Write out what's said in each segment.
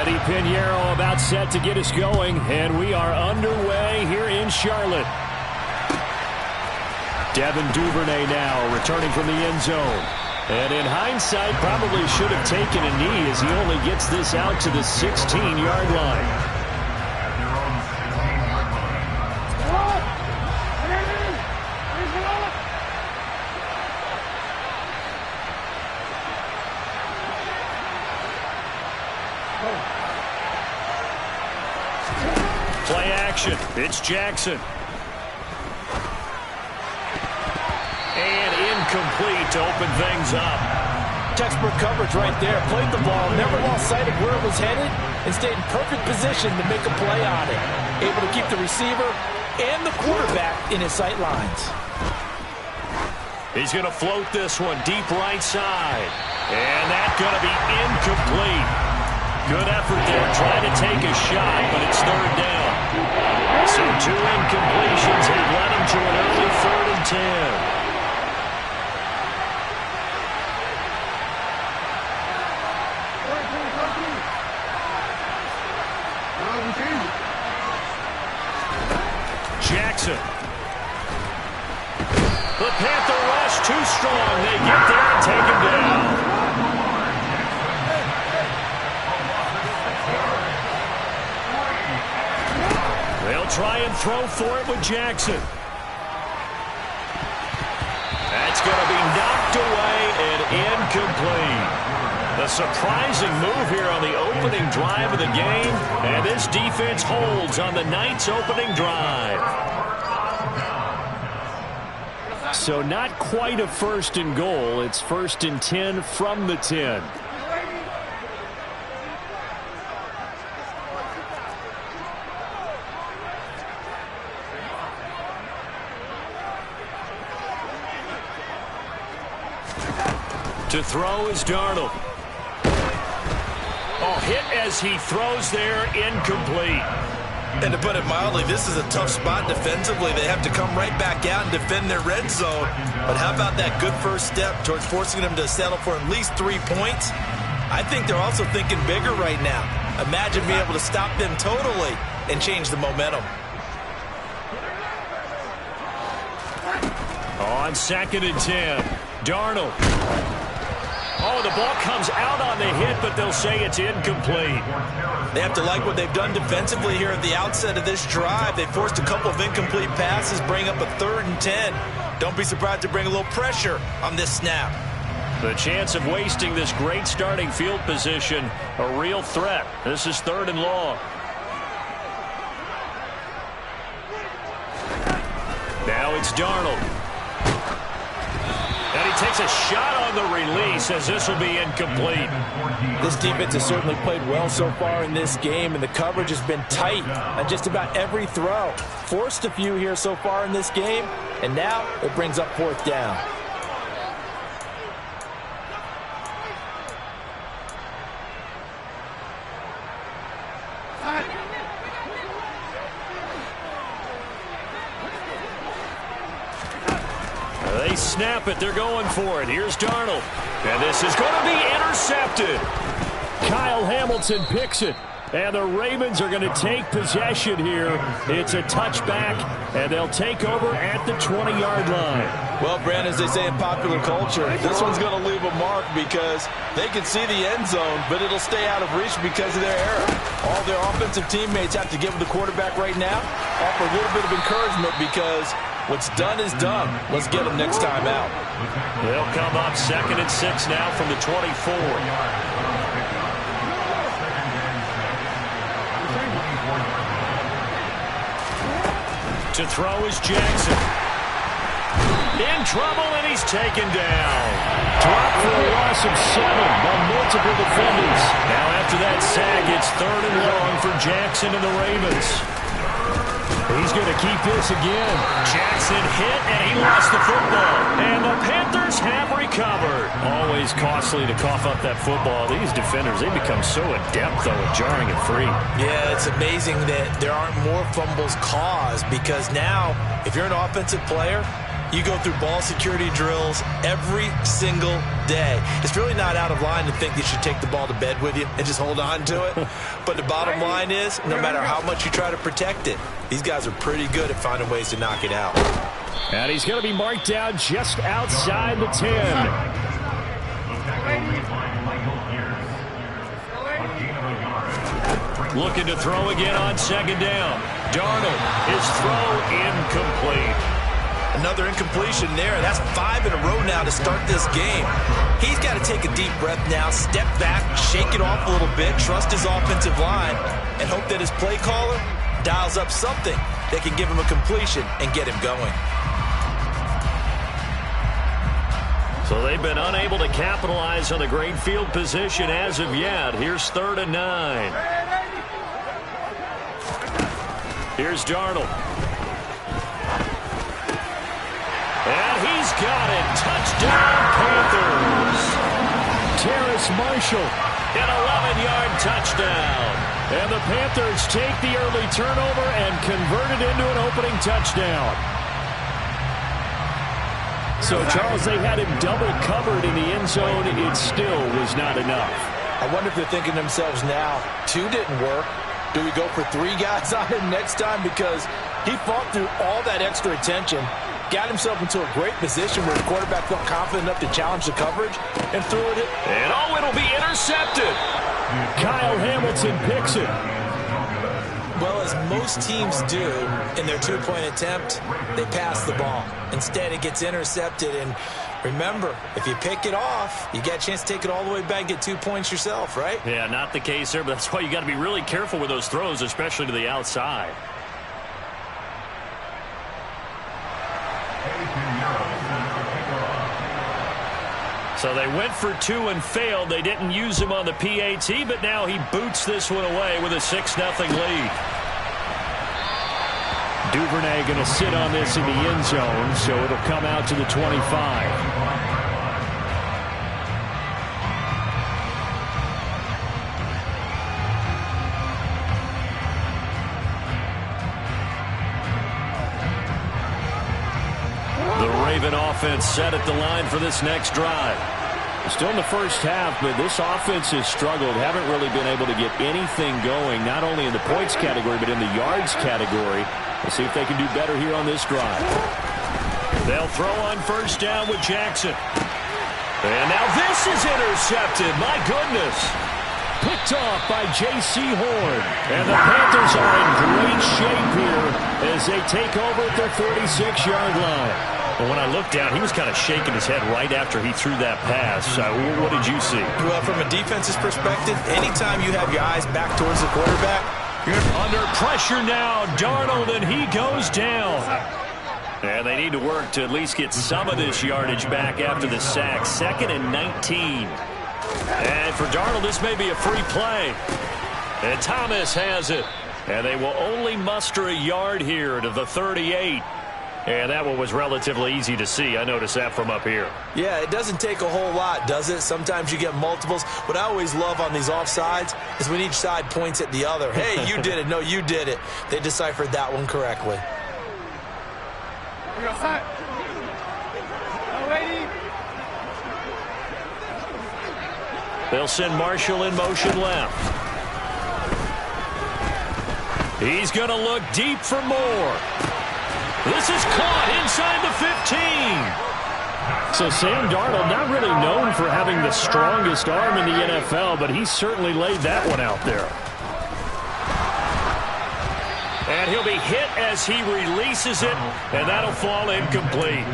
Eddie Pinheiro about set to get us going, and we are underway here in Charlotte. Devin Duvernay now returning from the end zone. And in hindsight, probably should have taken a knee as he only gets this out to the 16-yard line. Play action. It's Jackson. And incomplete to open things up. Textbook coverage right there. Played the ball, never lost sight of where it was headed, and stayed in perfect position to make a play on it. Able to keep the receiver and the quarterback in his sight lines. He's going to float this one deep right side. And that's going to be incomplete. Good effort there trying to take a shot, but it's third down. So 2 incompletions have led him to an early 3rd and 10. Jackson. The Panther rush too strong. They get there and take him down. They'll try and throw for it with Jackson. That's going to be knocked away and incomplete. A surprising move here on the opening drive of the game, and this defense holds on the Knights' opening drive. So not quite a 1st and goal. It's 1st and 10 from the 10. To throw is Darnold. Oh, hit as he throws there, incomplete. And to put it mildly, this is a tough spot defensively. They have to come right back out and defend their red zone. But how about that good first step towards forcing them to settle for at least 3 points? I think they're also thinking bigger right now. Imagine being able to stop them totally and change the momentum. On 2nd and 10, Darnold. Oh, the ball comes out on the hit, but they'll say it's incomplete. They have to like what they've done defensively here at the outset of this drive. They forced a couple of incomplete passes, bring up a 3rd and 10. Don't be surprised to bring a little pressure on this snap. The chance of wasting this great starting field position, a real threat. This is 3rd and long. Now it's Darnold. And he takes a shot on the release as this will be incomplete. This defense has certainly played well so far in this game, and the coverage has been tight on just about every throw. Forced a few here so far in this game, and now it brings up 4th down. They snap it. They're going for it. Here's Darnold. And this is going to be intercepted. Kyle Hamilton picks it. And the Ravens are going to take possession here. It's a touchback, and they'll take over at the 20-yard line. Well, Brandon, as they say in popular culture, this one's going to leave a mark because they can see the end zone, but it'll stay out of reach because of their error. All their offensive teammates have to give the quarterback right now, offer a little bit of encouragement because what's done is done. Let's get them next time out. They'll come up 2nd and 6 now from the 24. To throw is Jackson. In trouble, and he's taken down. Dropped for a loss of 7 by multiple defenders. Now after that sack, it's 3rd and long for Jackson and the Ravens. He's going to keep this again. Jackson hit, and he lost the football. And the Panthers have recovered. Always costly to cough up that football. These defenders, they become so adept, though, at jarring it free. Yeah, it's amazing that there aren't more fumbles caused because now, if you're an offensive player, You go through ball security drills every single day. It's really not out of line to think you should take the ball to bed with you and just hold on to it. But the bottom line is, no matter how much you try to protect it, these guys are pretty good at finding ways to knock it out. And he's going to be marked down just outside the 10. Looking to throw again on second down. Darnold, his throw incomplete. Another incompletion there. That's 5 in a row now to start this game. He's got to take a deep breath now, step back, shake it off a little bit, trust his offensive line, and hope that his play caller dials up something that can give him a completion and get him going. So they've been unable to capitalize on the great field position as of yet. Here's 3rd and 9. Here's Darnold. And he's got it. Touchdown, Panthers. Terrace Marshall, an 11-yard touchdown. And the Panthers take the early turnover and convert it into an opening touchdown. So, Charles, they had him double covered in the end zone. It still was not enough. I wonder if they're thinking to themselves now, 2 didn't work. Do we go for 3 guys on him next time? Because he fought through all that extra attention, got himself into a great position where the quarterback felt confident enough to challenge the coverage and threw it. And it'll be intercepted. Kyle Hamilton picks it. Well, as most teams do in their 2-point attempt, they pass the ball. Instead, it gets intercepted. And remember, if you pick it off, you get a chance to take it all the way back and get 2 points yourself, right? Yeah, not the case there, but that's why you got to be really careful with those throws, especially to the outside. So they went for 2 and failed. They didn't use him on the PAT, but now he boots this one away with a 6-0 lead. Duvernay going to sit on this in the end zone, so it'll come out to the 25. Raven offense set at the line for this next drive. Still in the first half, but this offense has struggled. Haven't really been able to get anything going, not only in the points category, but in the yards category. We'll see if they can do better here on this drive. They'll throw on first down with Jackson. And now this is intercepted. My goodness. Picked off by J.C. Horn. And the Panthers are in great shape here as they take over at their 46-yard line. Well, when I looked down, he was kind of shaking his head right after he threw that pass. What did you see? Well, from a defense's perspective, anytime you have your eyes back towards the quarterback, you're under pressure now. Darnold, and he goes down. And they need to work to at least get some of this yardage back after the sack. 2nd and 19. And for Darnold, this may be a free play. And Thomas has it. And they will only muster a yard here to the 38. And that one was relatively easy to see. I noticed that from up here. Yeah, it doesn't take a whole lot, does it? Sometimes you get multiples. What I always love on these offsides is when each side points at the other. Hey, you did it. No, you did it. They deciphered that one correctly. They'll send Marshall in motion left. He's going to look deep for more. This is caught inside the 15. So Sam Darnold, not really known for having the strongest arm in the NFL, but he certainly laid that one out there. And he'll be hit as he releases it, and that'll fall incomplete.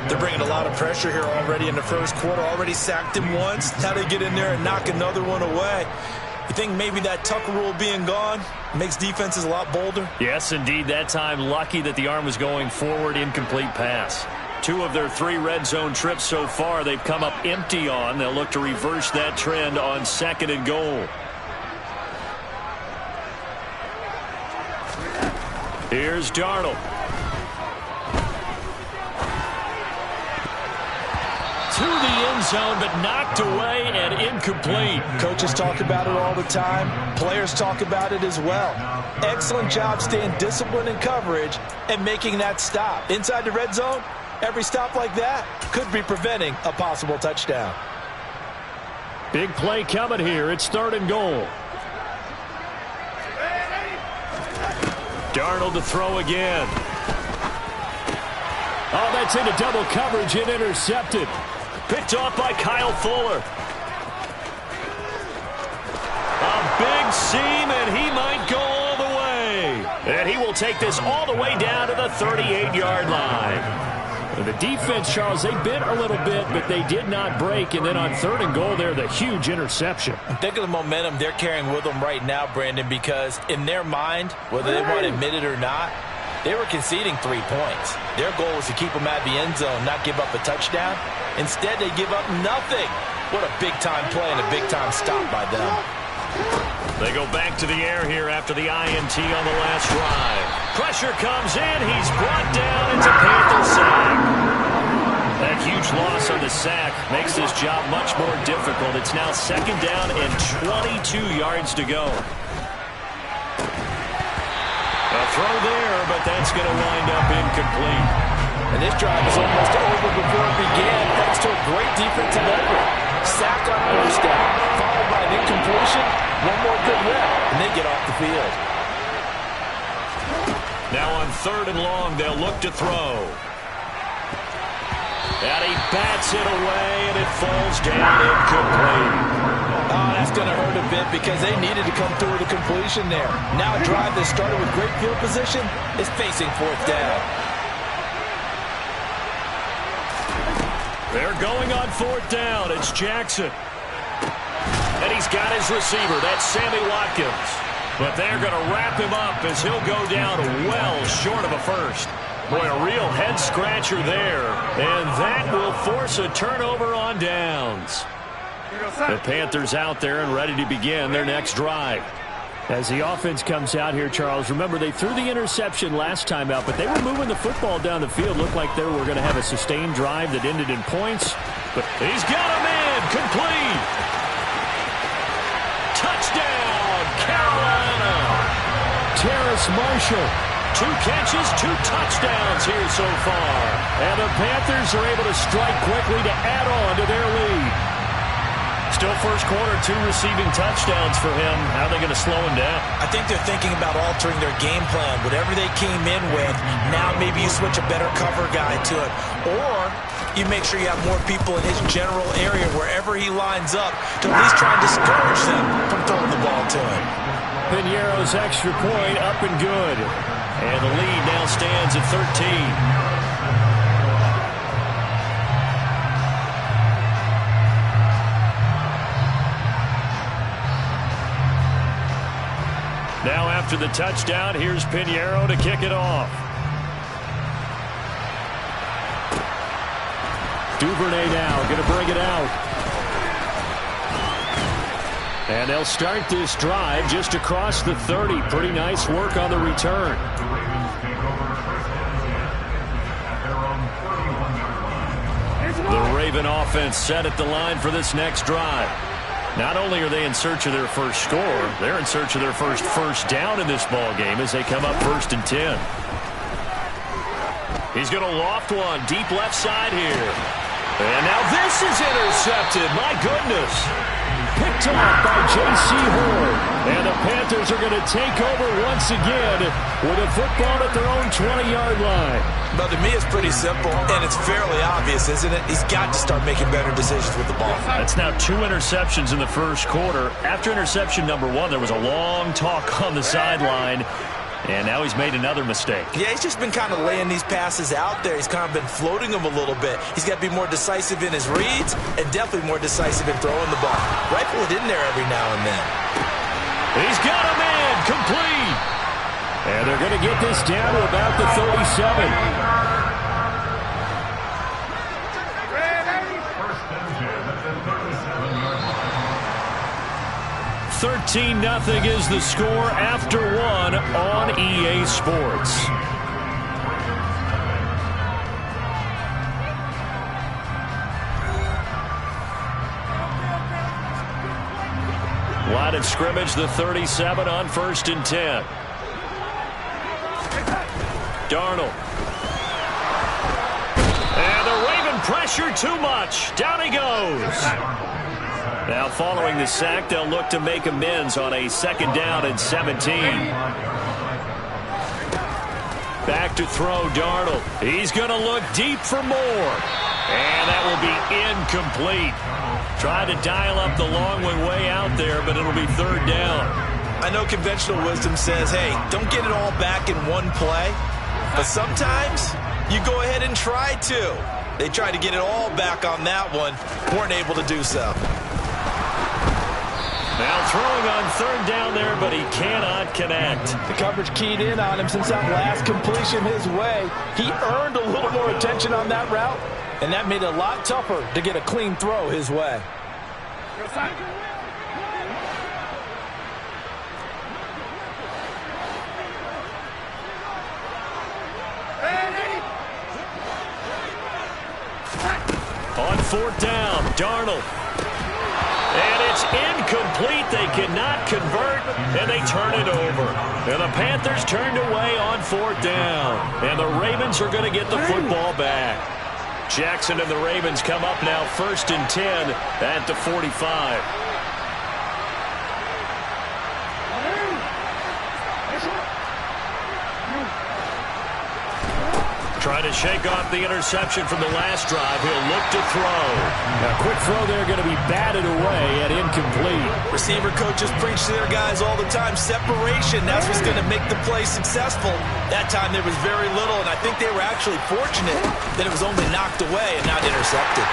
They're bringing a lot of pressure here already in the first quarter. Already sacked him once. Now they get in there and knock another one away. You think maybe that Tucker rule being gone makes defenses a lot bolder? Yes, indeed. That time, lucky that the arm was going forward, incomplete pass. 2 of their 3 red zone trips so far, they've come up empty on. They'll look to reverse that trend on 2nd and goal. Here's Darnold. To the end zone, but knocked away and incomplete. Coaches talk about it all the time. Players talk about it as well. Excellent job staying disciplined in coverage and making that stop. Inside the red zone, Every stop like that could be preventing a possible touchdown. Big play coming here. It's 3rd and goal. Darnold to throw again. Oh, that's into double coverage and intercepted. Picked off by Kyle Fuller. A big seam, and he might go all the way. And he will take this all the way down to the 38-yard line. The defense, Charles, they bit a little bit, but they did not break. And then on 3rd and goal there, the huge interception. Think of the momentum they're carrying with them right now, Brandon, because in their mind, whether they want to admit it or not, they were conceding 3 points. Their goal was to keep them at the end zone, not give up a touchdown. Instead, they give up nothing. What a big-time play and a big-time stop by them. They go back to the air here after the INT on the last drive. Pressure comes in. He's brought down. It's a Panther sack. That huge loss on the sack makes this job much more difficult. It's now 2nd down and 22 yards to go. A throw there, but that's going to wind up incomplete. And this drive is almost over before it began, thanks to a great defensive effort. Sack on 1st down, followed by an incompletion. One more good rep, and they get off the field. Now on 3rd and long, they'll look to throw. And he bats it away, and it falls down incomplete. Oh, that's going to hurt a bit because they needed to come through with a completion there. Now a drive that started with great field position is facing 4th down. They're going on 4th down. It's Jackson. And he's got his receiver. That's Sammy Watkins. But they're going to wrap him up as he'll go down well short of a first. Boy, a real head-scratcher there. And that will force a turnover on downs. The Panthers out there and ready to begin their next drive. As the offense comes out here, Charles, remember they threw the interception last time out, but they were moving the football down the field. Looked like they were going to have a sustained drive that ended in points. But he's got a man complete. Touchdown, Carolina. Terrace Marshall. 2 catches, 2 touchdowns here so far. And the Panthers are able to strike quickly to add on to their lead. Still first quarter, 2 receiving touchdowns for him. How are they going to slow him down? I think they're thinking about altering their game plan. Whatever they came in with, now maybe you switch a better cover guy to it. Or you make sure you have more people in his general area wherever he lines up to at least try and discourage them from throwing the ball to him. Piñeiro's extra point up and good. And the lead now stands at 13. Now after the touchdown, here's Piñeiro to kick it off. Duvernay now going to bring it out. And they'll start this drive just across the 30. Pretty nice work on the return. The Raven offense set at the line for this next drive. Not only are they in search of their first score, they're in search of their first down in this ball game as they come up 1st and 10. He's going to loft one deep left side here. And now this is intercepted. My goodness. Picked off by J.C. Horn. And the Panthers are going to take over once again with a football at their own 20-yard line. But to me, it's pretty simple, and it's fairly obvious, isn't it? He's got to start making better decisions with the ball. That's now 2 interceptions in the first quarter. After interception number 1, there was a long talk on the sideline. And now he's made another mistake. Yeah, he's just been kind of laying these passes out there. He's kind of been floating them a little bit. He's got to be more decisive in his reads and definitely more decisive in throwing the ball. Rifle it in there every now and then. He's got a man complete. And they're going to get this down to about the 37. 13-0 is the score after 1 on EA Sports. Line of scrimmage, the 37 on 1st and 10. Darnold. pressure too much. Down he goes. Now following the sack, they'll look to make amends on a 2nd down and 17. Back to throw, Darnold. He's going to look deep for more. And that will be incomplete. Trying to dial up the long way out there, but it'll be 3rd down. I know conventional wisdom says, hey, don't get it all back in one play. But sometimes you go ahead and try to. They tried to get it all back on that one. Weren't able to do so. Now throwing on 3rd down there, but he cannot connect. The coverage keyed in on him since that last completion his way. He earned a little more attention on that route, and that made it a lot tougher to get a clean throw his way. On 4th down, Darnold. And it's incomplete. They cannot convert, and they turn it over. And the Panthers turned away on 4th down. And the Ravens are going to get the football back. Jackson and the Ravens come up now 1st and 10 at the 45. Trying to shake off the interception from the last drive. He'll look to throw. Now, quick throw there going to be batted away at incomplete. Receiver coaches preach to their guys all the time. Separation, that's what's going to make the play successful. That time there was very little, and I think they were actually fortunate that it was only knocked away and not intercepted.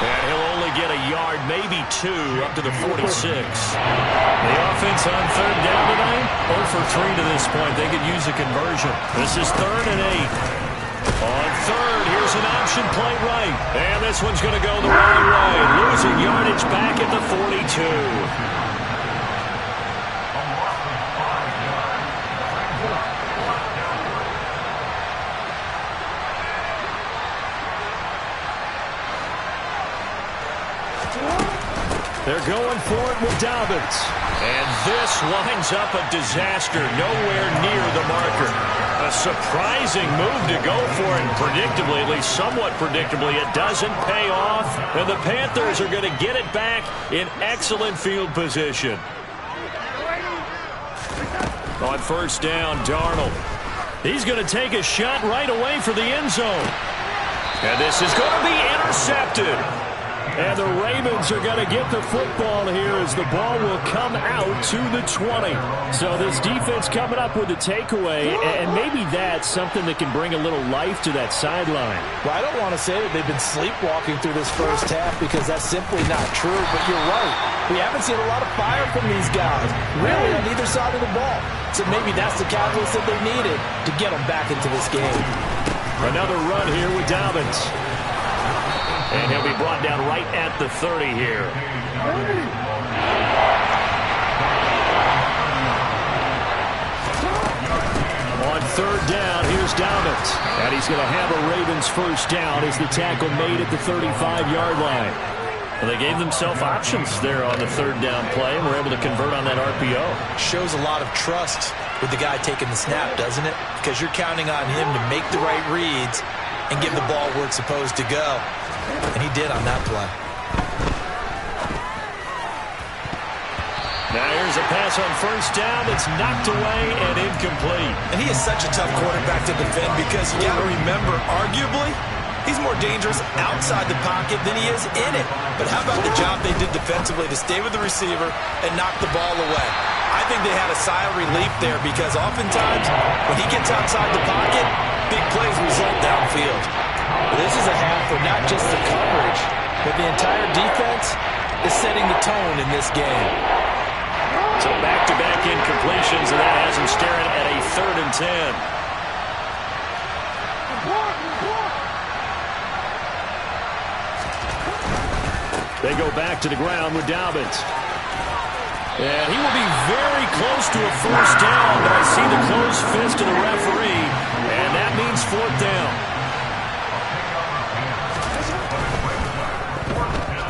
And he'll only get a yard, maybe 2, up to the 46. The offense on 3rd down tonight, 0 for 3 to this point. They could use a conversion. This is 3rd and 8. On 3rd, here's an option play right. And this one's going to go the wrong way. Losing yardage back at the 42. They're going for it with Dobbins. And this winds up a disaster, nowhere near the marker. A surprising move to go for it, and predictably, at least somewhat predictably, it doesn't pay off. And the Panthers are going to get it back in excellent field position. On 1st down, Darnold. He's going to take a shot right away for the end zone. And this is going to be intercepted. And the Ravens are going to get the football here as the ball will come out to the 20. So this defense coming up with a takeaway, and maybe that's something that can bring a little life to that sideline. Well, I don't want to say that they've been sleepwalking through this first half because that's simply not true, but you're right. We haven't seen a lot of fire from these guys, really, on either side of the ball. So maybe that's the catalyst that they needed to get them back into this game. Another run here with Dobbins. And he'll be brought down right at the 30 here. On 3rd down, here's Dobbins. And he's going to have a Ravens 1st down as the tackle made at the 35-yard line. Well, they gave themselves options there on the 3rd down play and were able to convert on that RPO. Shows a lot of trust with the guy taking the snap, doesn't it? Because you're counting on him to make the right reads and give the ball where it's supposed to go. And he did on that play. Now here's a pass on 1st down that's knocked away and incomplete. And he is such a tough quarterback to defend because you got to remember, arguably, he's more dangerous outside the pocket than he is in it. But how about the job they did defensively to stay with the receiver and knock the ball away? I think they had a sigh of relief there because oftentimes when he gets outside the pocket, big plays result downfield. This is a half where not just the coverage, but the entire defense is setting the tone in this game. So back-to-back incompletions, and that has him staring at a 3rd and 10. They go back to the ground with Dobbins. And he will be very close to a 1st down, but I see the closed fist of the referee, and that means 4th down.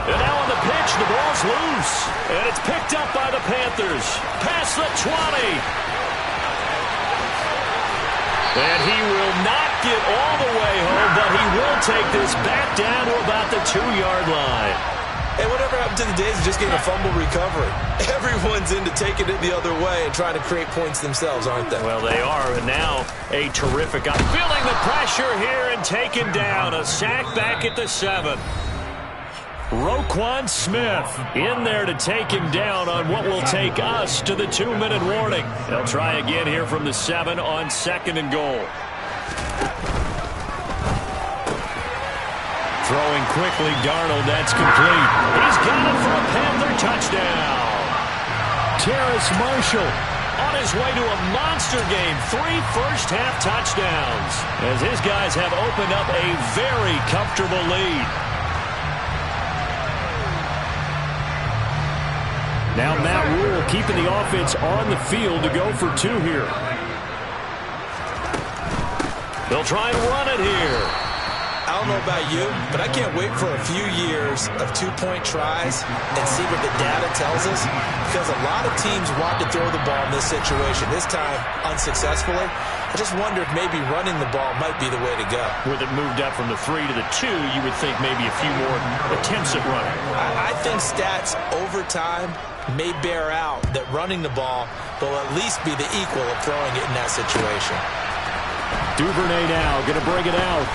And now on the pitch, the ball's loose. And it's picked up by the Panthers. Past the 20. And he will not get all the way home, but he will take this back down to about the 2-yard line. And whatever happened to the days of just getting a fumble recovery? Everyone's into taking it the other way and trying to create points themselves, aren't they? Well, they are, and now a terrific... I'm feeling the pressure here and taken down. A sack back at the 7. Roquan Smith in there to take him down on what will take us to the 2-minute warning. They'll try again here from the 7 on 2nd and goal. Throwing quickly, Darnold, that's complete. He's got it for a Panther touchdown. Terrace Marshall on his way to a monster game. 3 first-half touchdowns as his guys have opened up a very comfortable lead. Now Matt Rule keeping the offense on the field to go for 2 here. They'll try and run it here. I don't know about you, but I can't wait for a few years of 2-point tries and see what the data tells us, because a lot of teams want to throw the ball in this situation, this time unsuccessfully. I just wonder if maybe running the ball might be the way to go. With it moved up from the 3 to the 2, you would think maybe a few more attempts at running. I think stats over time may bear out that running the ball will at least be the equal of throwing it in that situation. Duvernay now going to bring it out.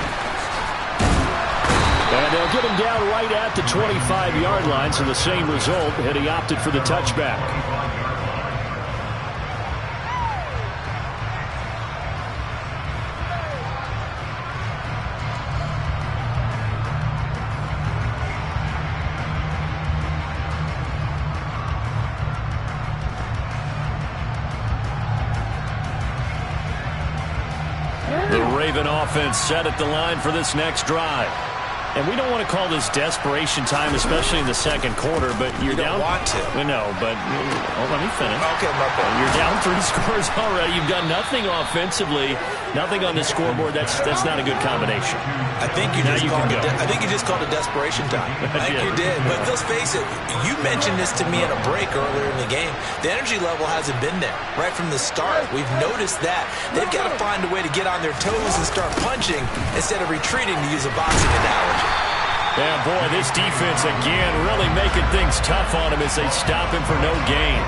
And they'll get him down right at the 25-yard line, so the same result, and he opted for the touchback. The Raven offense set at the line for this next drive. And we don't want to call this desperation time, especially in the second quarter, but you're down. You don't want to. No, but let me finish. Okay, my bad. You're down 3 scores already. You've done nothing offensively, nothing on the scoreboard. That's not a good combination. I think you just called it desperation time. I think you did. But let's face it, you mentioned this to me in a break earlier in the game. The energy level hasn't been there right from the start. We've noticed that. They've got to find a way to get on their toes and start punching instead of retreating, to use a boxing analogy. Yeah, boy, this defense again really making things tough on him as they stop him for no gain.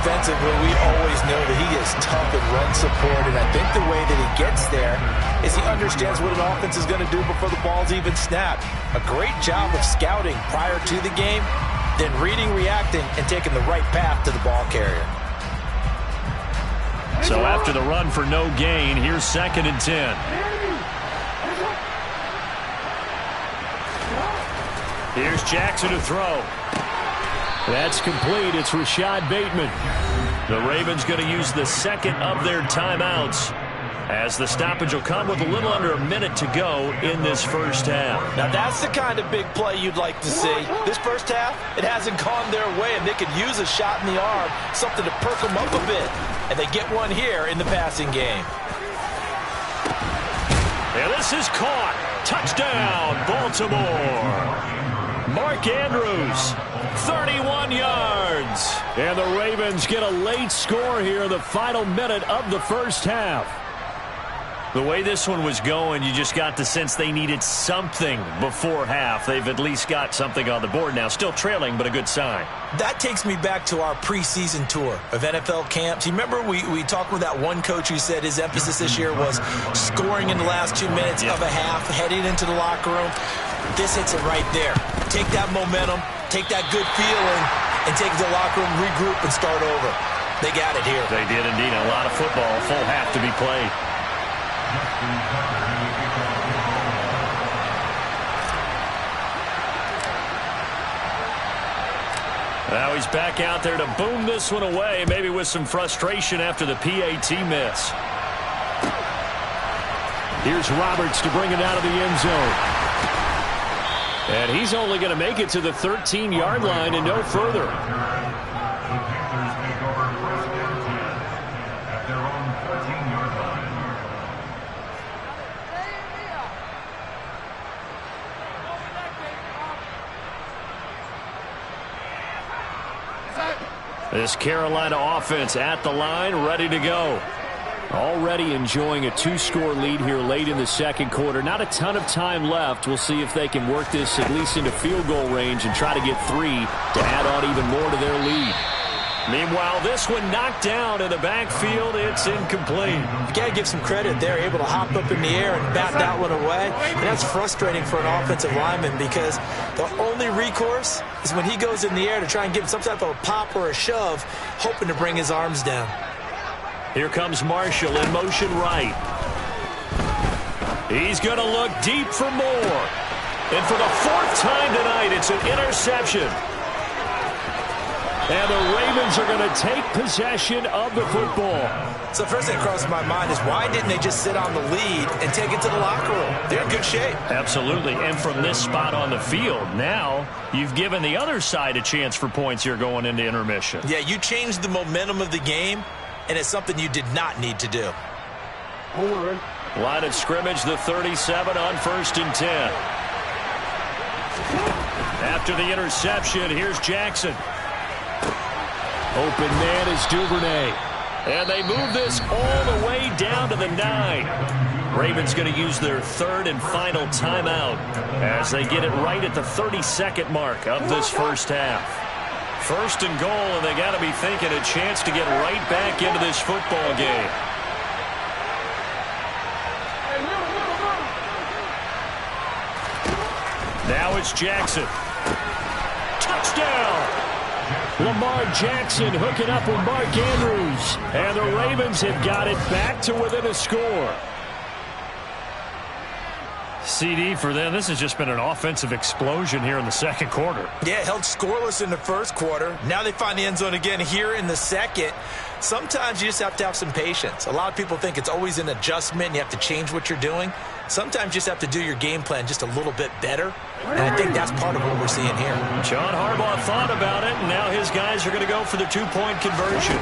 Defensively, we always know that he is tough in run support, and I think the way that he gets there is he understands what an offense is going to do before the ball's even snapped. A great job of scouting prior to the game, then reading, reacting, and taking the right path to the ball carrier. So after the run for no gain, here's 2nd and 10. Here's Jackson to throw. That's complete. It's Rashad Bateman. The Ravens going to use the second of their timeouts as the stoppage will come with a little under a minute to go in this first half. Now that's the kind of big play you'd like to see. This first half, it hasn't gone their way, and they could use a shot in the arm, something to perk them up a bit. And they get one here in the passing game. And this is caught. Touchdown, Baltimore. Mark Andrews, 31 yards. And the Ravens get a late score here in the final minute of the first half. The way this one was going, you just got the sense they needed something before half. They've at least got something on the board now. Still trailing, but a good sign. That takes me back to our preseason tour of NFL camps. You remember we talked with that one coach who said his emphasis this year was scoring in the last 2 minutes of a half, heading into the locker room. This hits it right there. Take that momentum, take that good feeling, and take it to the locker room, regroup, and start over. They got it here. They did indeed. A lot of football, full half to be played. Now he's back out there to boom this one away, maybe with some frustration after the PAT miss. Here's Roberts to bring it out of the end zone. And he's only going to make it to the 13-yard line and no further. This Carolina offense at the line, ready to go. Already enjoying a 2-score lead here late in the second quarter. Not a ton of time left. We'll see if they can work this at least into field goal range and try to get 3 to add on even more to their lead. Meanwhile, this one knocked down in the backfield. It's incomplete. You got to give some credit. They're able to hop up in the air and bat that one away. And that's frustrating for an offensive lineman because the only recourse is when he goes in the air to try and give some type of a pop or a shove, hoping to bring his arms down. Here comes Marshall in motion right. He's going to look deep for more. And for the 4th time tonight, it's an interception. And the Ravens are going to take possession of the football. So first thing that crosses my mind is why didn't they just sit on the lead and take it to the locker room? They're in good shape. Absolutely. And from this spot on the field, now you've given the other side a chance for points here going into intermission. Yeah, you changed the momentum of the game, and it's something you did not need to do. Line of scrimmage, the 37 on 1st and 10. After the interception, here's Jackson. Open man is Duvernay. And they move this all the way down to the 9. Ravens going to use their 3rd and final timeout as they get it right at the 32nd mark of this first half. 1st and goal, and they got to be thinking a chance to get right back into this football game. Now it's Jackson. Touchdown! Lamar Jackson hooking up with Mark Andrews. And the Ravens have got it back to within a score. CD for them, this has just been an offensive explosion here in the second quarter. Yeah, held scoreless in the first quarter. Now they find the end zone again here in the second. Sometimes you just have to have some patience. A lot of people think it's always an adjustment. You have to change what you're doing. Sometimes you just have to do your game plan just a little bit better. And I think that's part of what we're seeing here. John Harbaugh thought about it, and now his guys are going to go for the 2-point conversion.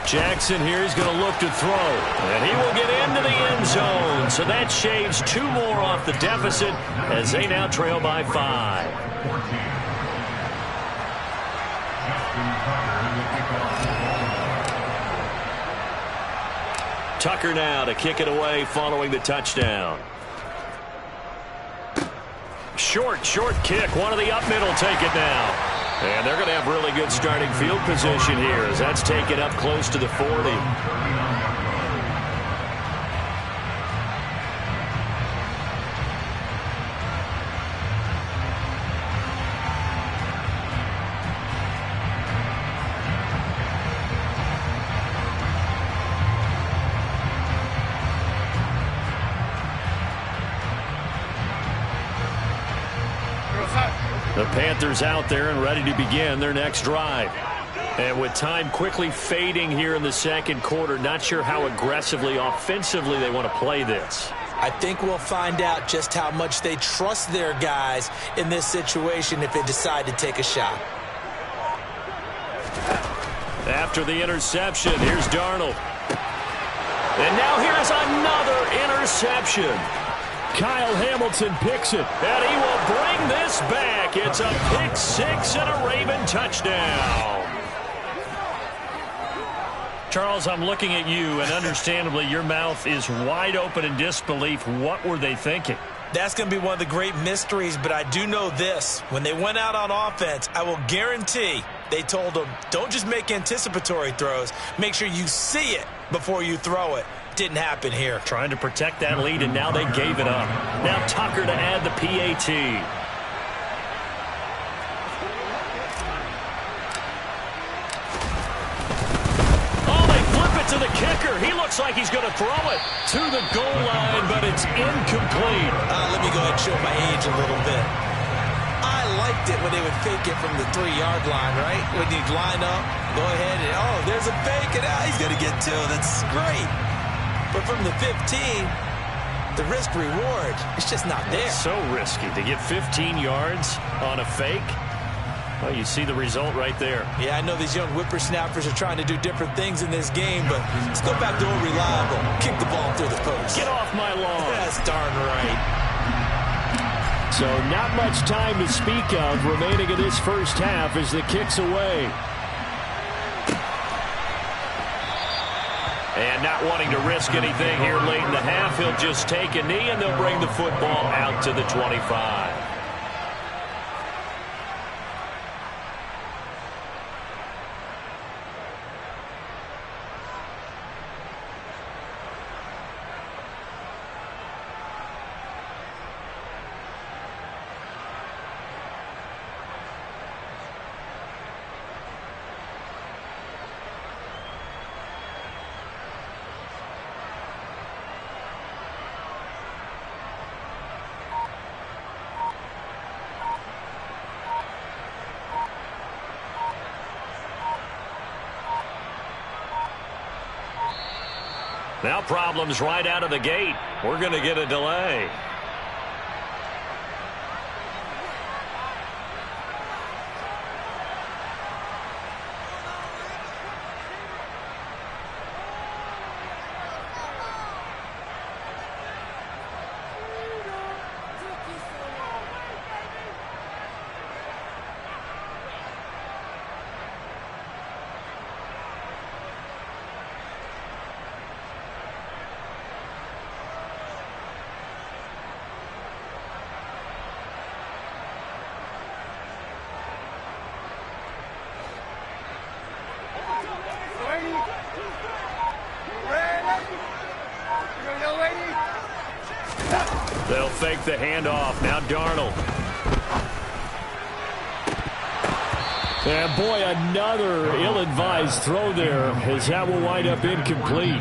Jackson here is going to look to throw, and he will get into the end zone. So that shaves 2 more off the deficit as they now trail by 5. Tucker now to kick it away following the touchdown. Short kick. One of the up middle take it now. And they're going to have really good starting field position here as that's taken up close to the 40. The Panthers out there and ready to begin their next drive. And with time quickly fading here in the second quarter, not sure how aggressively, offensively they want to play this. I think we'll find out just how much they trust their guys in this situation if they decide to take a shot. After the interception, here's Darnold. And now here's another interception. Kyle Hamilton picks it, and he will bring this back. It's a pick 6 and a Raven touchdown. Charles, I'm looking at you, and understandably, your mouth is wide open in disbelief. What were they thinking? That's going to be one of the great mysteries, but I do know this. When they went out on offense, I will guarantee they told them, don't just make anticipatory throws. Make sure you see it before you throw it. Didn't happen here. Trying to protect that lead, and now they gave it up. Now Tucker to add the PAT. Oh, they flip it to the kicker. He looks like he's going to throw it to the goal line, but it's incomplete. Let me go ahead and show my age a little bit. I liked it when they would fake it from the 3-yard line, right? When you line up, go ahead and, oh, there's a fake, and he's going to get 2. That's great. But from the 15, the risk-reward, it's just not there. It's so risky to get 15 yards on a fake. Well, you see the result right there. Yeah, I know these young whippersnappers are trying to do different things in this game, but let's go back to old reliable. Kick the ball through the post. Get off my lawn. That's darn right. So not much time to speak of remaining in this first half as the kick's away. And not wanting to risk anything here late in the half, he'll just take a knee, and they'll bring the football out to the 25. Now problems right out of the gate. We're going to get a delay. They'll fake the handoff. Now Darnold. And boy, another ill-advised throw there, as that will wind up incomplete.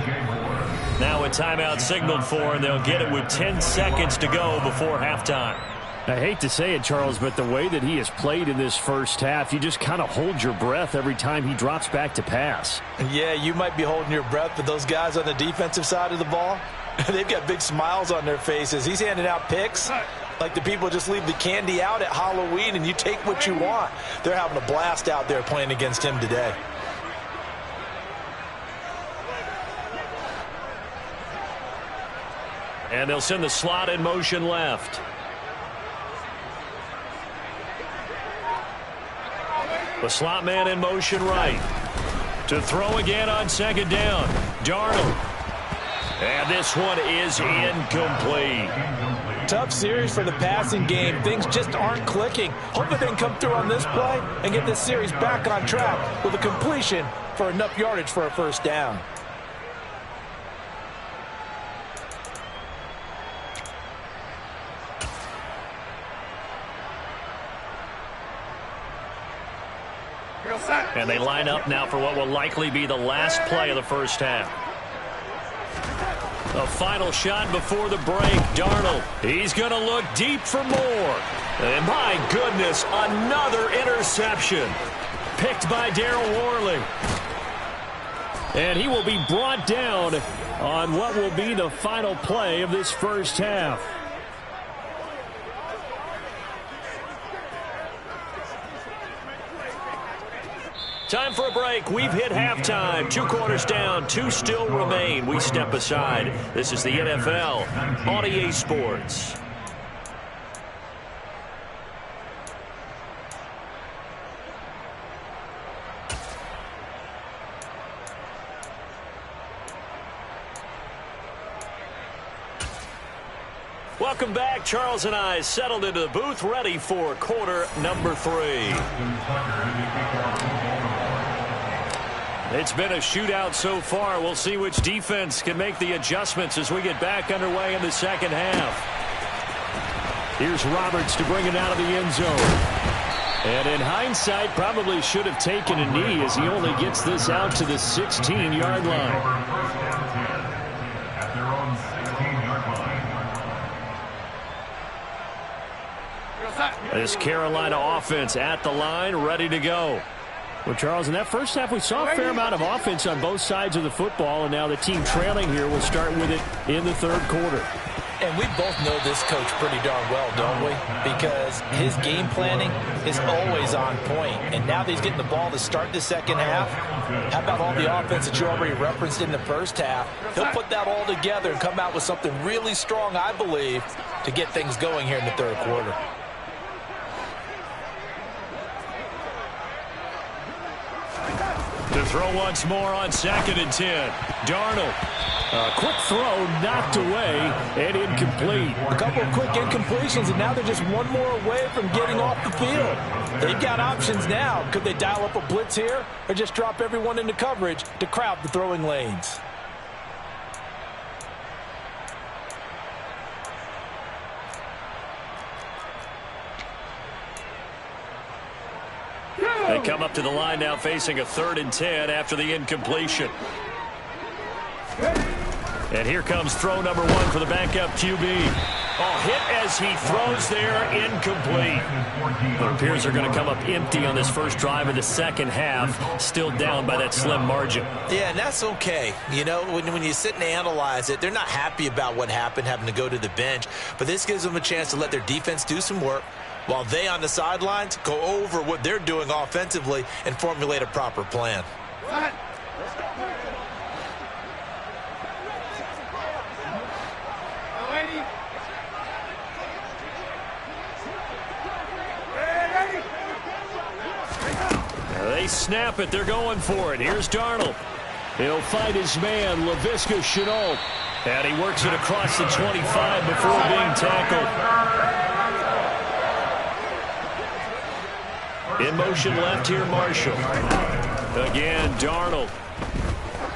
Now a timeout signaled for, and they'll get it with 10 seconds to go before halftime. I hate to say it, Charles, but the way that he has played in this first half, you just kind of hold your breath every time he drops back to pass. Yeah, you might be holding your breath, but those guys on the defensive side of the ball, they've got big smiles on their faces. He's handing out picks like the people just leave the candy out at Halloween and you take what you want. They're having a blast out there playing against him today. And they'll send the slot in motion left. The slot man in motion right. To throw again on second down. Darnold. And this one is incomplete. Tough series for the passing game. Things just aren't clicking. Hoping they can come through on this play and get this series back on track with a completion for enough yardage for a first down. And they line up now for what will likely be the last play of the first half. A final shot before the break. Darnold. He's going to look deep for more. And my goodness, another interception. Picked by Daryl Worley. And he will be brought down on what will be the final play of this first half. Time for a break. We've hit halftime. 2 quarters down. 2 still remain. We step aside. This is the NFL on EA Sports. Welcome back. Charles and I settled into the booth, ready for quarter number 3. It's been a shootout so far. We'll see which defense can make the adjustments as we get back underway in the second half. Here's Roberts to bring it out of the end zone. And in hindsight, probably should have taken a knee as he only gets this out to the 16-yard line. This Carolina offense at the line, ready to go. Well, Charles, in that first half, we saw a fair amount of offense on both sides of the football, and now the team trailing here will start with it in the third quarter. And we both know this coach pretty darn well, don't we? Because his game planning is always on point. And now that he's getting the ball to start the second half, how about all the offense that you already referenced in the first half? He'll put that all together and come out with something really strong, I believe, to get things going here in the third quarter. To throw once more on 2nd and 10. Darnold. A quick throw knocked away and incomplete. A couple of quick incompletions, and now they're just one more away from getting off the field. They've got options now. Could they dial up a blitz here or just drop everyone into coverage to crowd the throwing lanes? They come up to the line now facing a 3rd and 10 after the incompletion. And here comes throw number 1 for the backup QB. Oh, hit as he throws there, incomplete. It appears they're going to come up empty on this first drive of the second half, still down by that slim margin. Yeah, and that's okay. You know, when you sit and analyze it, they're not happy about what happened, having to go to the bench. But this gives them a chance to let their defense do some work, while they on the sidelines go over what they're doing offensively and formulate a proper plan. They snap it. They're going for it. Here's Darnold. He'll find his man, Laviska Shenault. And he works it across the 25 before being tackled. In motion left here, Marshall. Again, Darnold.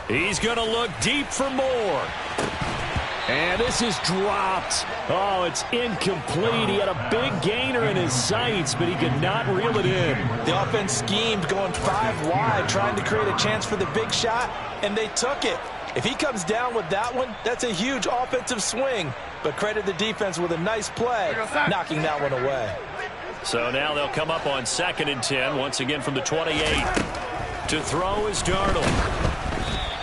He's going to look deep for more. And this is dropped. Oh, it's incomplete. He had a big gainer in his sights, but he could not reel it in. The offense schemed going 5 wide, trying to create a chance for the big shot, and they took it. If he comes down with that one, that's a huge offensive swing. But credit the defense with a nice play, knocking that one away. So now they'll come up on 2nd and 10, once again from the 28. To throw is Darnold.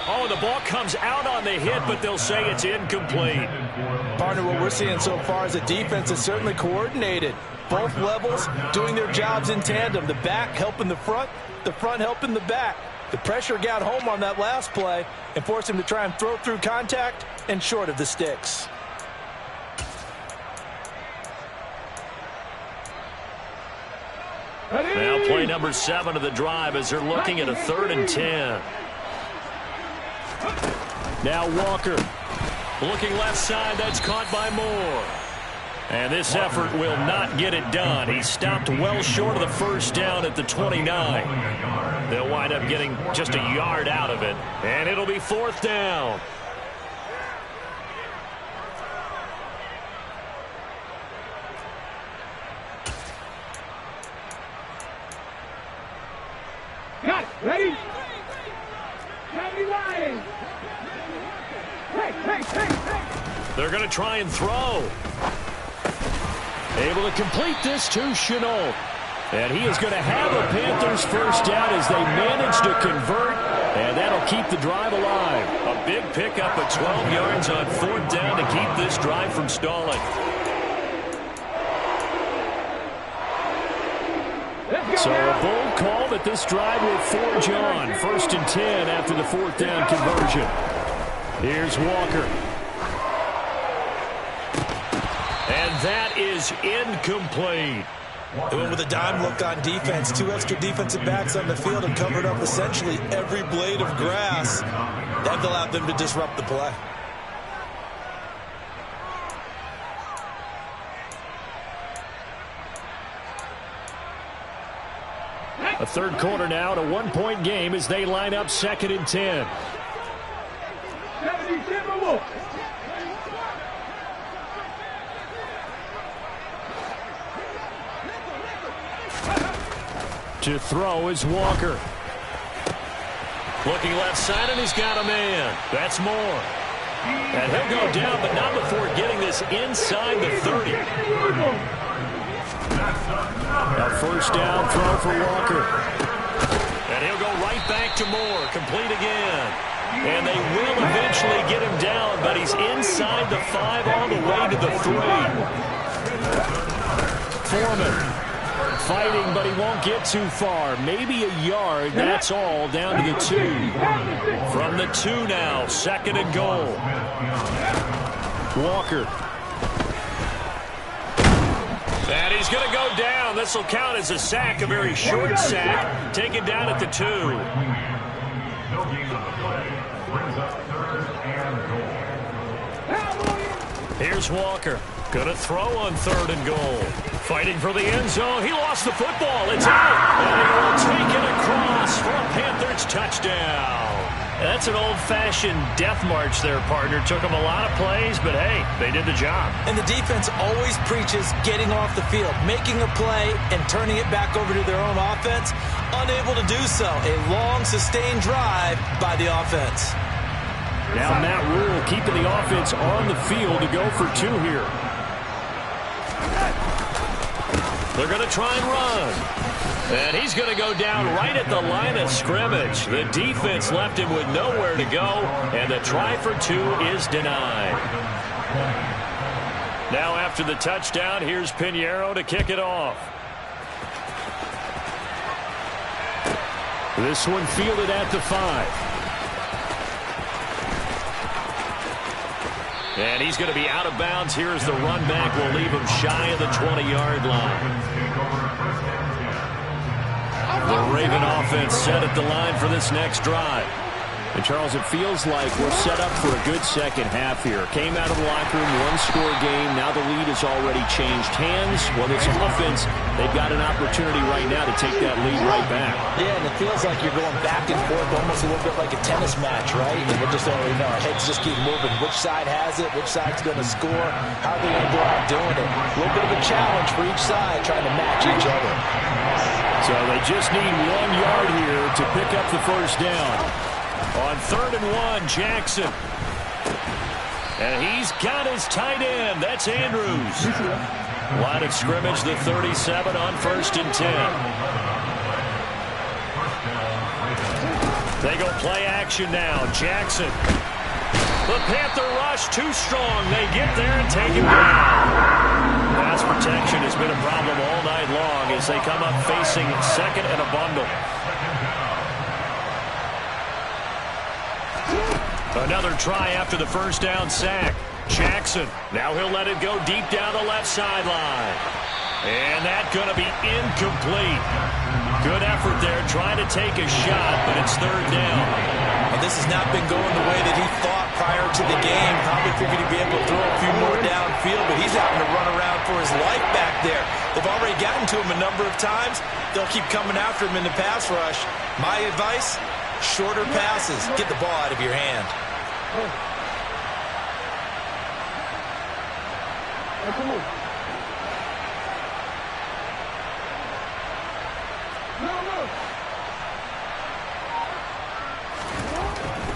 Oh, the ball comes out on the hit, but they'll say it's incomplete. Partner, what we're seeing so far is the defense is certainly coordinated. Both levels doing their jobs in tandem. The back helping the front helping the back. The pressure got home on that last play and forced him to try and throw through contact and short of the sticks. Now play number 7 of the drive as they're looking at a 3rd and 10. Now Walker. Looking left side, that's caught by Moore. And this effort will not get it done. He stopped well short of the first down at the 29. They'll wind up getting just a yard out of it. And it'll be 4th down. Got it. Ready? Heavy line. Hey. They're going to try and throw. Able to complete this to Shenault. And he is going to have a Panthers first down as they manage to convert. And that'll keep the drive alive. A big pickup of 12 yards on 4th down to keep this drive from stalling. So a bold call that this drive will forge on. 1st and 10 after the 4th down conversion. Here's Walker. And that is incomplete. They went with a dime look on defense. 2 extra defensive backs on the field and covered up essentially every blade of grass. That allowed them to disrupt the play. A 3rd quarter now, and a 1-point game as they line up 2nd and 10. To throw is Walker. Looking left side, and he's got a man. That's Moore. And he'll go down, but not before getting this inside the 30. A first down throw for Walker. And he'll go right back to Moore. Complete again. And they will eventually get him down, but he's inside the 5 all the way to the 3. Foreman fighting, but he won't get too far. Maybe a yard, that's all, down to the 2. From the 2 now, 2nd and goal. Walker. And he's going to go down. This will count as a sack, a very short sack. Taken down at the 2. Here's Walker. Going to throw on 3rd and goal. Fighting for the end zone. He lost the football. It's out. And he will take it across for a Panthers touchdown. That's an old-fashioned death march there, partner. Took them a lot of plays, but hey, they did the job. And the defense always preaches getting off the field, making a play, and turning it back over to their own offense. Unable to do so. A long, sustained drive by the offense. Now Matt Rule keeping the offense on the field to go for 2 here. They're going to try and run. And he's going to go down right at the line of scrimmage. The defense left him with nowhere to go, and the try for 2 is denied. Now after the touchdown, here's Pinheiro to kick it off. This one fielded at the 5. And he's going to be out of bounds. Here's the run back. Will leave him shy of the 20-yard line. The Raven offense set at the line for this next drive. And, Charles, it feels like we're set up for a good second half here. Came out of the locker room, one-score game. Now the lead has already changed hands. Well, this offense, they've got an opportunity right now to take that lead right back. Yeah, and it feels like you're going back and forth, almost a little bit like a tennis match, right? And we're just already know our heads just keep moving. Which side has it? Which side's going to score? How are they going to go out doing it? A little bit of a challenge for each side, trying to match each other. So they just need 1 yard here to pick up the first down. On 3rd and 1, Jackson. And he's got his tight end. That's Andrews. Line of scrimmage, the 37 on 1st and 10. They go play action now. Jackson. The Panther rush too strong. They get there and take him down. Pass protection has been a problem all night long as they come up facing 2nd and a bundle. Another try after the first down sack. Jackson. Now he'll let it go deep down the left sideline. And that's going to be incomplete. Good effort there trying to take a shot, but it's 3rd down. And this has not been going the way that he thought prior to the game. Probably figured he'd be able to throw a few more downfield, but he's having to run around for his life back there. They've already gotten to him a number of times. They'll keep coming after him in the pass rush. My advice, shorter passes. Get the ball out of your hand.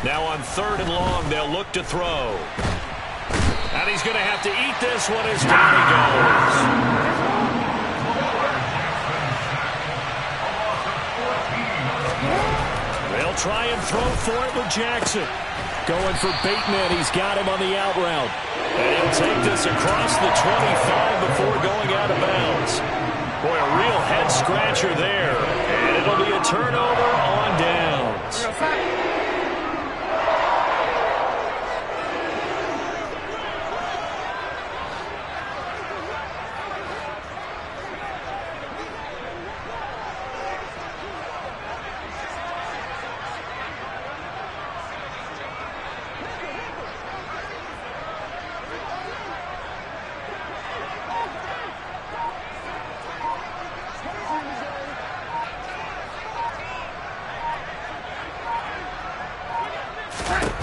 Now on 3rd and long, they'll look to throw. And he's going to have to eat this one as down he goes. They'll try and throw for it with Jackson. Going for Bateman. He's got him on the out route. And he'll take this across the 25 before going out of bounds. Boy, a real head-scratcher there. And it'll be a turnover on downs.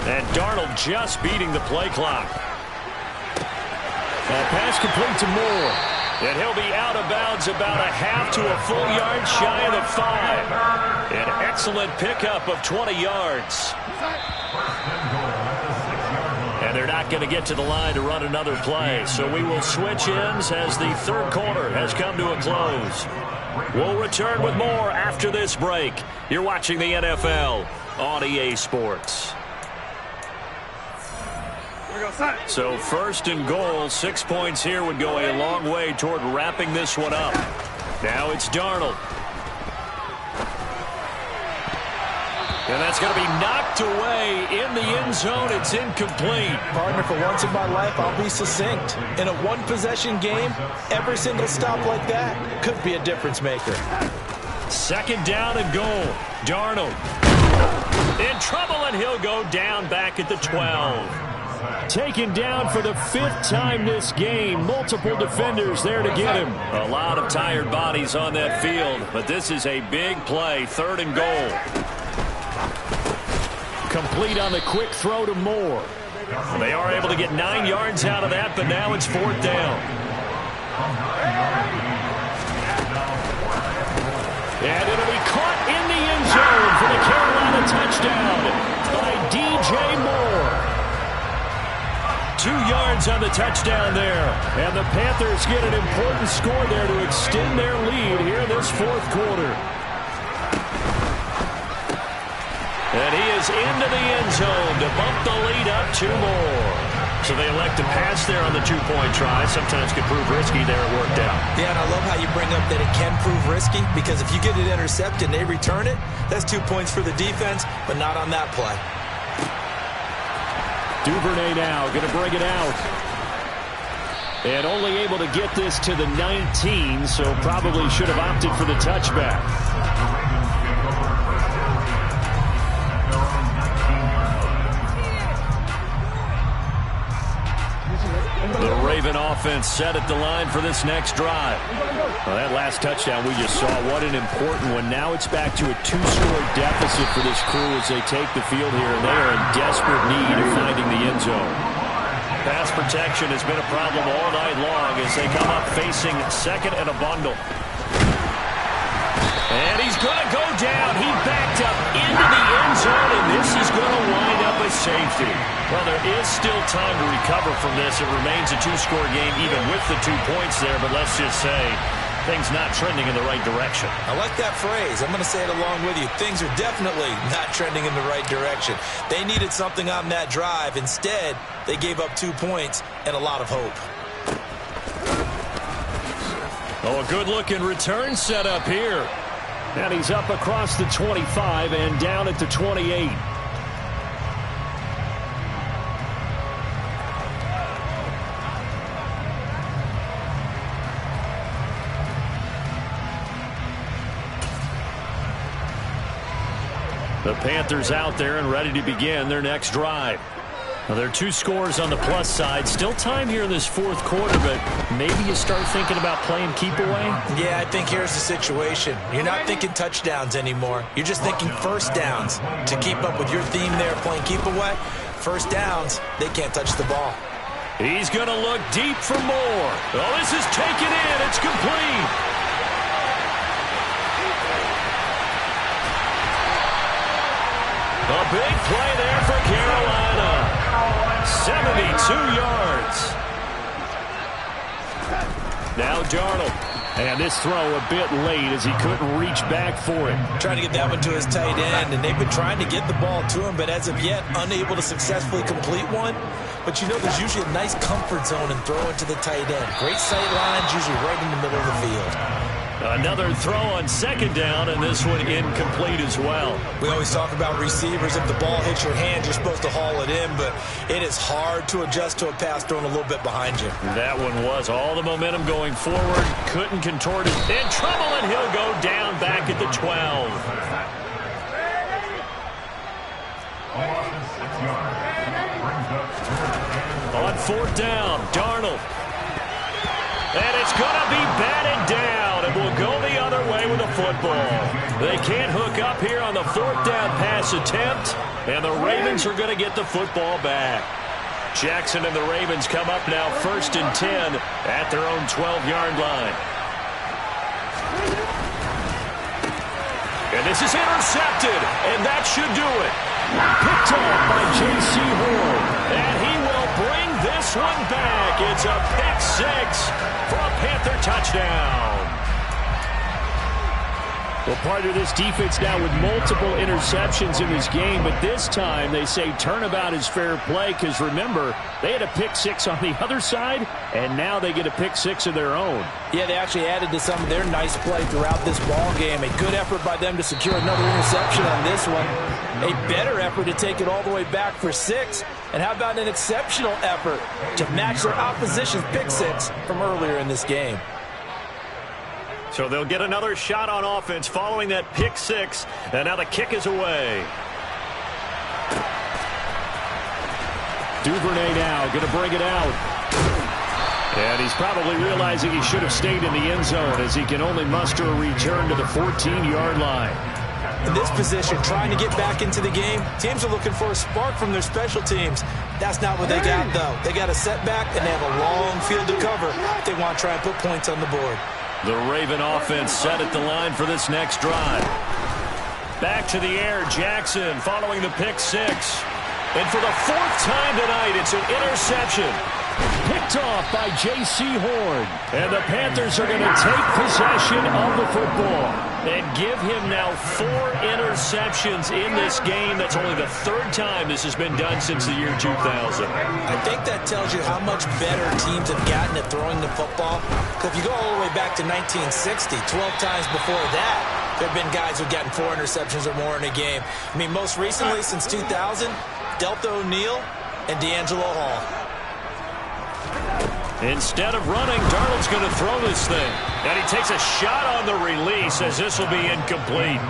And Darnold just beating the play clock. And pass complete to Moore. And he'll be out of bounds about a half to a full yard shy of the 5. An excellent pickup of 20 yards. And they're not going to get to the line to run another play. So we will switch ends as the 3rd quarter has come to a close. We'll return with more after this break. You're watching the NFL on EA Sports. So 1st and goal, 6 points here would go a long way toward wrapping this one up. Now it's Darnold. And that's going to be knocked away in the end zone. It's incomplete. Partner, for once in my life, I'll be succinct. In a one-possession game, every single stop like that could be a difference maker. 2nd down and goal. Darnold. In trouble, and he'll go down back at the 12. Taken down for the 5th time this game. Multiple defenders there to get him. A lot of tired bodies on that field, but this is a big play. 3rd and goal. Complete on the quick throw to Moore. They are able to get 9 yards out of that, but now it's 4th down. And it'll be caught in the end zone for the Carolina touchdown by DJ Moore. 2 yards on the touchdown there. And the Panthers get an important score there to extend their lead here in this 4th quarter. And he is into the end zone to bump the lead up 2 more. So they elect to pass there on the 2-point try. Sometimes could prove risky there. It worked out. Yeah, and I love how you bring up that it can prove risky, because if you get it intercepted and they return it, that's 2 points for the defense, but not on that play. Duvernay now going to bring it out. And only able to get this to the 19, so probably should have opted for the touchback. The Raven offense set at the line for this next drive. Well, that last touchdown we just saw, what an important one. Now it's back to a 2-score deficit for this crew as they take the field here, and they are in desperate need of finding the end zone. Pass protection has been a problem all night long as they come up facing 2nd and a bundle. And he's going to go down. He backed up into the end zone, and this is going to wind up a safety. Well, there is still time to recover from this. It remains a 2-score game even with the 2 points there, but let's just say things not trending in the right direction. I like that phrase. I'm going to say it along with you. Things are definitely not trending in the right direction. They needed something on that drive. Instead, they gave up 2 points and a lot of hope. Oh, a good-looking return set up here. And he's up across the 25 and down at the 28. The Panthers out there and ready to begin their next drive. Now, there are 2 scores on the plus side. Still time here in this 4th quarter, but maybe you start thinking about playing keep away? Yeah, I think here's the situation. You're not thinking touchdowns anymore. You're just thinking first downs. To keep up with your theme there, playing keep away, first downs, they can't touch the ball. He's going to look deep for more. Oh, this is taken in. It's complete. A big play there for Carolina. 72 yards. Now Darnold. And this throw a bit late as he couldn't reach back for it. Trying to get that one to his tight end, and they've been trying to get the ball to him, but as of yet, unable to successfully complete one. But you know there's usually a nice comfort zone in throwing to the tight end. Great sight lines, usually right in the middle of the field. Another throw on 2nd down, and this one incomplete as well. We always talk about receivers. If the ball hits your hand, you're supposed to haul it in, but it is hard to adjust to a pass thrown a little bit behind you. That one was all the momentum going forward. Couldn't contort it. In trouble, and he'll go down back at the 12. On 4th down, Darnold. And it's going to be batted down, and will go the other way with the football. They can't hook up here on the 4th down pass attempt, and the Ravens are going to get the football back. Jackson and the Ravens come up now 1st and 10 at their own 12-yard line. And this is intercepted, and that should do it. Picked off by J.C. Horn, and he will bring this one back. It's a pick 6 for a Panther touchdown. Well, part of this defense now with multiple interceptions in this game, but this time they say turnabout is fair play because, remember, they had a pick 6 on the other side, and now they get a pick 6 of their own. Yeah, they actually added to some of their nice play throughout this ball game. A good effort by them to secure another interception on this one. A better effort to take it all the way back for 6. And how about an exceptional effort to match their opposition's pick 6 from earlier in this game? So they'll get another shot on offense following that pick 6, and now the kick is away. Duvernay now going to bring it out. And he's probably realizing he should have stayed in the end zone as he can only muster a return to the 14-yard line. In this position, trying to get back into the game, teams are looking for a spark from their special teams. That's not what they got, though. They got a setback, and they have a long field to cover if they want to try and put points on the board. The Raven offense set at the line for this next drive. Back to the air, Jackson following the pick six. And for the fourth time tonight, it's an interception. Picked off by J.C. Horn. And the Panthers are going to take possession of the football and give him now 4 interceptions in this game. That's only the third time this has been done since the year 2000. I think that tells you how much better teams have gotten at throwing the football. Because if you go all the way back to 1960, 12 times before that, there have been guys who've gotten 4 interceptions or more in a game. I mean, most recently, since 2000, Delta O'Neal and D'Angelo Hall. Instead of running, Darnold's going to throw this thing. And he takes a shot on the release as this will be incomplete.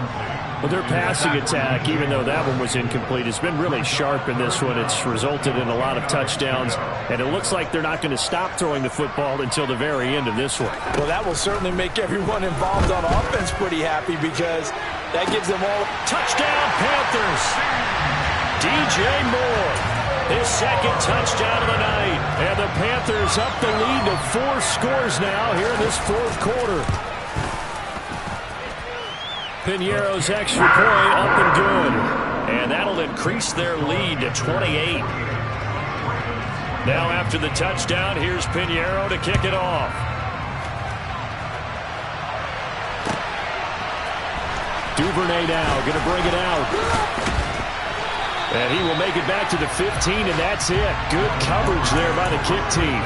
Well, their passing attack, even though that one was incomplete, has been really sharp in this one. It's resulted in a lot of touchdowns, and it looks like they're not going to stop throwing the football until the very end of this one. Well, that will certainly make everyone involved on offense pretty happy because that gives them all. Touchdown, Panthers! DJ Moore. His second touchdown of the night. And the Panthers up the lead to 4 scores now here in this fourth quarter. Piñeiro's extra point up and good. And that'll increase their lead to 28. Now after the touchdown, here's Piñeiro to kick it off. Duvernay now going to bring it out. And he will make it back to the 15, and that's it. Good coverage there by the kick team.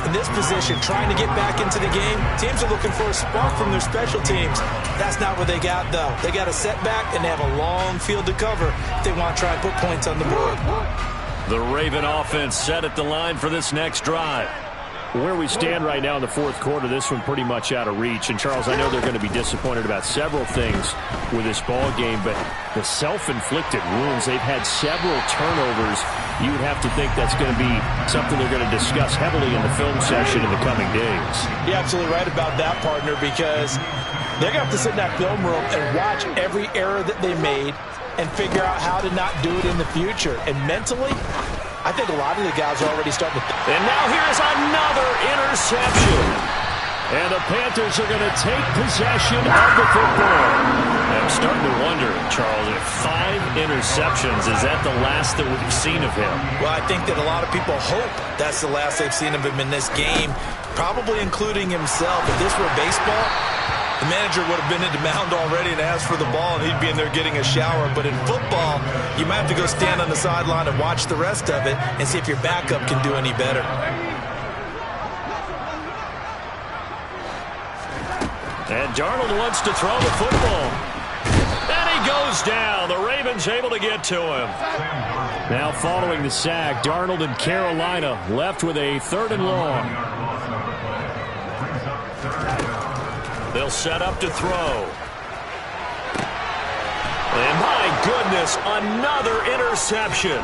In this position, trying to get back into the game, teams are looking for a spark from their special teams. That's not what they got, though. They got a setback, and they have a long field to cover if they want to try and put points on the board. The Raven offense set at the line for this next drive. Where we stand right now in the fourth quarter, this one pretty much out of reach. And, Charles, I know they're going to be disappointed about several things with this ball game, but the self-inflicted wounds, they've had several turnovers. You would have to think that's going to be something they're going to discuss heavily in the film session in the coming days. You're absolutely right about that, partner, because they're going to have to sit in that film room and watch every error that they made and figure out how to not do it in the future. And mentally, I think a lot of the guys are already starting to. And now here's another interception. And the Panthers are going to take possession of the football. I'm starting to wonder, Charles, if 5 interceptions, is that the last that we've seen of him? Well, I think that a lot of people hope that's the last they've seen of him in this game, probably including himself. If this were baseball, the manager would have been in the mound already and asked for the ball, and he'd be in there getting a shower. But in football, you might have to go stand on the sideline and watch the rest of it and see if your backup can do any better. And Darnold wants to throw the football. And he goes down. The Ravens able to get to him. Now following the sack, Darnold and Carolina left with a 3rd and long. They'll set up to throw. And my goodness, another interception.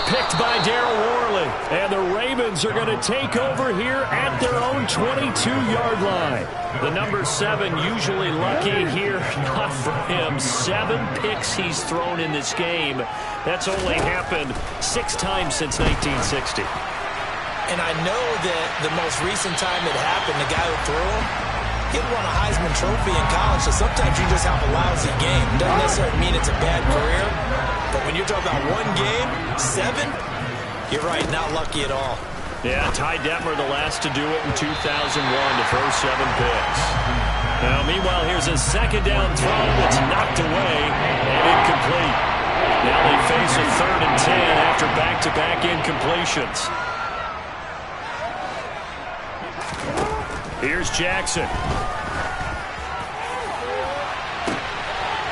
Picked by Daryl Worley. And the Ravens are going to take over here at their own 22-yard line. The number 7 usually lucky here. Not for him. 7 picks he's thrown in this game. That's only happened 6 times since 1960. And I know that the most recent time it happened, the guy who threw him, he'd won a Heisman Trophy in college, so sometimes you just have a lousy game. Doesn't necessarily mean it's a bad career, but when you're talking about 1 game, 7, you're right, not lucky at all. Yeah, Ty Detmer the last to do it in 2001 to throw 7 picks. Now, meanwhile, here's a 2nd down throw that's knocked away and incomplete. Now they face a 3rd and 10 after back-to-back incompletions. Here's Jackson.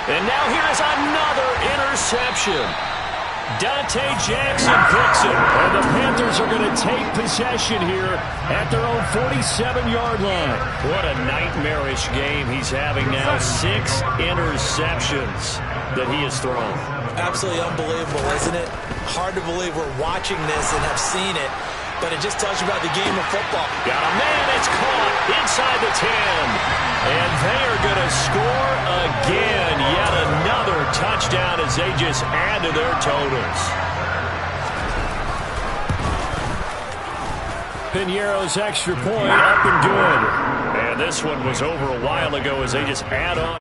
And now here's another interception. Dante Jackson picks it. And the Panthers are going to take possession here at their own 47-yard line. What a nightmarish game he's having now. 6 interceptions that he has thrown. Absolutely unbelievable, isn't it? Hard to believe we're watching this and have seen it. But it just tells you about the game of football. Got a man, it's caught inside the 10. And they are going to score again. Yet another touchdown as they just add to their totals. Piñeiro's extra point up and good. And this one was over a while ago as they just add on.